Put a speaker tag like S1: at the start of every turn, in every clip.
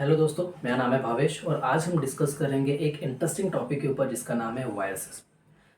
S1: Hello दोस्तों, मेरा नाम है भावेश और आज हम डिस्कस करेंगे एक इंटरेस्टिंग टॉपिक के ऊपर जिसका नाम है वायरसेस।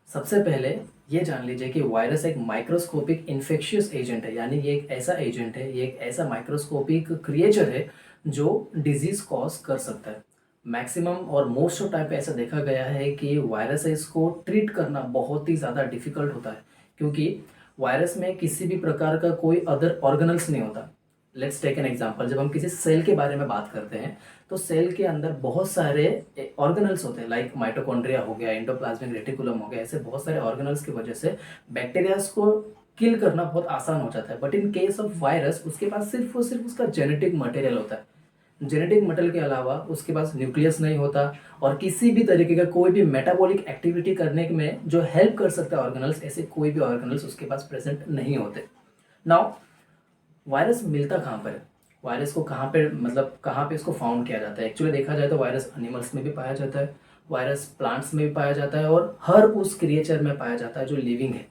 S1: सबसे पहले ये जान लीजिए कि वायरस एक माइक्रोस्कोपिक इन्फेक्शियस एजेंट है, यानी ये एक ऐसा एजेंट है, ये एक ऐसा माइक्रोस्कोपिक क्रिएचर है जो डिजीज कॉज कर सकता है। मैक्सिमम और मोस्ट ऑफ टाइम पे ऐसा देखा गया है कि वायरसेस को ट्रीट करना बहुत ही ज़्यादा डिफिकल्ट होता है, क्योंकि वायरस में किसी भी प्रकार का कोई अदर ऑर्गेनल्स नहीं होता। लेट्स टेक एन एग्जांपल, जब हम किसी सेल के बारे में बात करते हैं तो सेल के अंदर बहुत सारे ऑर्गेनल्स होते हैं, लाइक माइटोकॉन्ड्रिया हो गया, एंडोप्लाज्मिक रेटिकुलम हो गया, ऐसे बहुत सारे ऑर्गेनल्स की वजह से बैक्टीरियाज को किल करना बहुत आसान हो जाता है। But in case of virus उसके पास सिर्फ और सिर्फ उसका जेनेटिक मटेरियल होता है। जेनेटिक मटेरियल के अलावा उसके पास न्यूक्लियस नहीं होता और किसी भी तरीके का कोई भी मेटाबॉलिक एक्टिविटी करने में जो हेल्प कर सकता है ऑर्गेनल्स, ऐसे कोई भी ऑर्गेनल्स उसके पास प्रेजेंट नहीं होते। नाउ वायरस मिलता कहाँ पर है? वायरस को कहाँ पे, मतलब कहाँ पे इसको फाउंड किया जाता है? एक्चुअली देखा जाए तो वायरस एनिमल्स में भी पाया जाता है, वायरस प्लांट्स में भी पाया जाता है और हर उस क्रिएचर में पाया जाता है जो लिविंग है।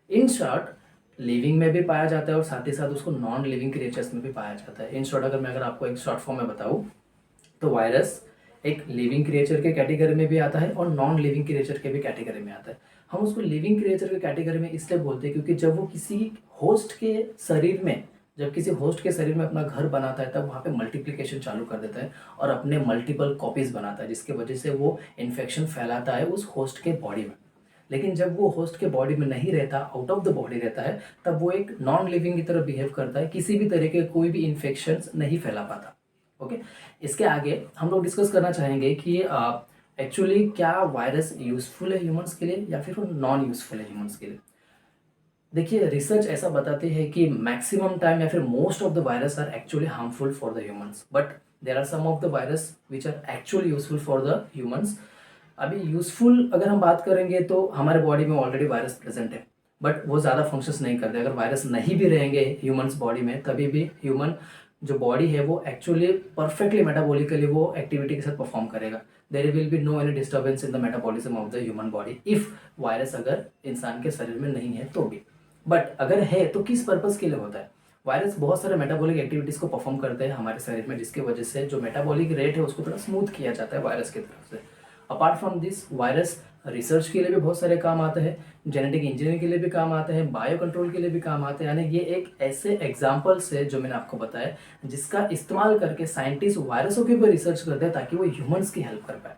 S1: इन शॉर्ट, लिविंग में भी पाया जाता है और साथ ही साथ उसको नॉन लिविंग क्रिएचर्स में भी पाया जाता है। इन शॉर्ट अगर आपको एक शॉर्ट फॉर्म में बताऊँ तो वायरस एक लिविंग क्रिएचर के कैटेगरी में भी आता है और नॉन लिविंग क्रिएचर के भी कैटेगरी में आता है। हम उसको लिविंग क्रिएचर के कैटेगरी में इसलिए बोलते हैं क्योंकि जब वो किसी होस्ट के शरीर में जब किसी होस्ट के शरीर में अपना घर बनाता है तब वहाँ पे मल्टीप्लिकेशन चालू कर देता है और अपने मल्टीपल कॉपीज बनाता है, जिसके वजह से वो इन्फेक्शन फैलाता है उस होस्ट के बॉडी में। लेकिन जब वो होस्ट के बॉडी में नहीं रहता, आउट ऑफ द बॉडी रहता है, तब वो एक नॉन लिविंग की तरह बिहेव करता है, किसी भी तरह के कोई भी इन्फेक्शन नहीं फैला पाता। ओके, इसके आगे हम लोग डिस्कस करना चाहेंगे कि एक्चुअली क्या वायरस यूजफुल है ह्यूमंस के लिए या फिर नॉन यूजफुल है ह्यूमंस के लिए। देखिए, रिसर्च ऐसा बताती है कि मैक्सिमम टाइम या फिर most of the virus are actually harmful for the humans, but there are some of the virus which are actually useful for the humans. अभी यूजफुल अगर हम बात करेंगे तो हमारे बॉडी में ऑलरेडी वायरस प्रेजेंट है, बट वो ज़्यादा फंक्शंस नहीं करते। अगर वायरस नहीं भी रहेंगे ह्यूमंस बॉडी में तभी भी ह्यूमन जो बॉडी है वो एक्चुअली परफेक्टली मेटाबॉलिकली वो एक्टिविटी के साथ परफॉर्म करेगा। There will be no any disturbance in the metabolism of the human body if virus अगर इंसान के शरीर में नहीं है तो भी। बट अगर है तो किस पर्पस के लिए होता है? वायरस बहुत सारे मेटाबॉलिक एक्टिविटीज को परफॉर्म करते हैं हमारे शरीर में, जिसकी वजह से जो मेटाबॉलिक रेट है उसको थोड़ा स्मूथ किया जाता है वायरस की तरफ से। Apart from this, virus research के लिए भी बहुत सारे काम आते हैं, जेनेटिक इंजीनियरिंग के लिए भी काम आते हैं, बायो कंट्रोल के लिए भी काम आते हैं। यानी ये एक ऐसे एग्जाम्पल्स है जो मैंने आपको बताया जिसका इस्तेमाल करके साइंटिस्ट वायरसों के ऊपर रिसर्च करते हैं ताकि वो ह्यूमंस की हेल्प कर पाए।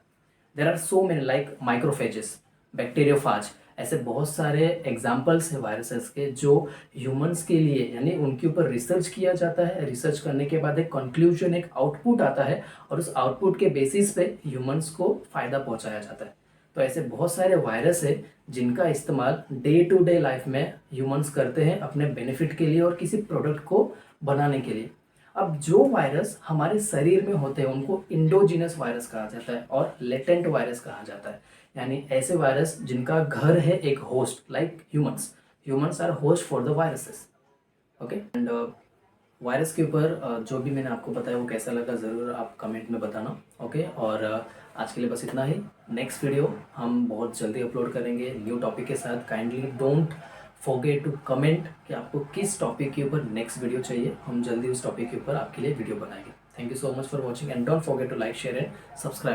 S1: There are so many like microphages, bacteriophage, ऐसे बहुत सारे एग्जाम्पल्स हैं वायरसेस के जो ह्यूमंस के लिए, यानी उनके ऊपर रिसर्च किया जाता है। रिसर्च करने के बाद एक कंक्लूजन, एक आउटपुट आता है और उस आउटपुट के बेसिस पे ह्यूमंस को फ़ायदा पहुंचाया जाता है। तो ऐसे बहुत सारे वायरस है जिनका इस्तेमाल डे टू डे लाइफ में ह्यूमंस करते हैं अपने बेनिफिट के लिए और किसी प्रोडक्ट को बनाने के लिए। अब जो वायरस हमारे शरीर में होते हैं उनको इंडोजिनस वायरस कहा जाता है और लेटेंट वायरस कहा जाता है, यानी ऐसे वायरस जिनका घर है एक host, like humans. Humans are host for the viruses. Okay, and virus के ऊपर जो भी मैंने आपको बताया वो कैसा लगा ज़रूर आप कमेंट में बताना। ओके, और आज के लिए बस इतना ही। नेक्स्ट वीडियो हम बहुत जल्दी अपलोड करेंगे न्यू टॉपिक के साथ। Kindly don't forget to comment कि आपको किस टॉपिक के ऊपर नेक्स्ट वीडियो चाहिए, हम जल्दी उस टॉपिक के ऊपर आपके लिए वीडियो बनाएंगे। Thank you so much for watching and don't forget to like, share and subscribe.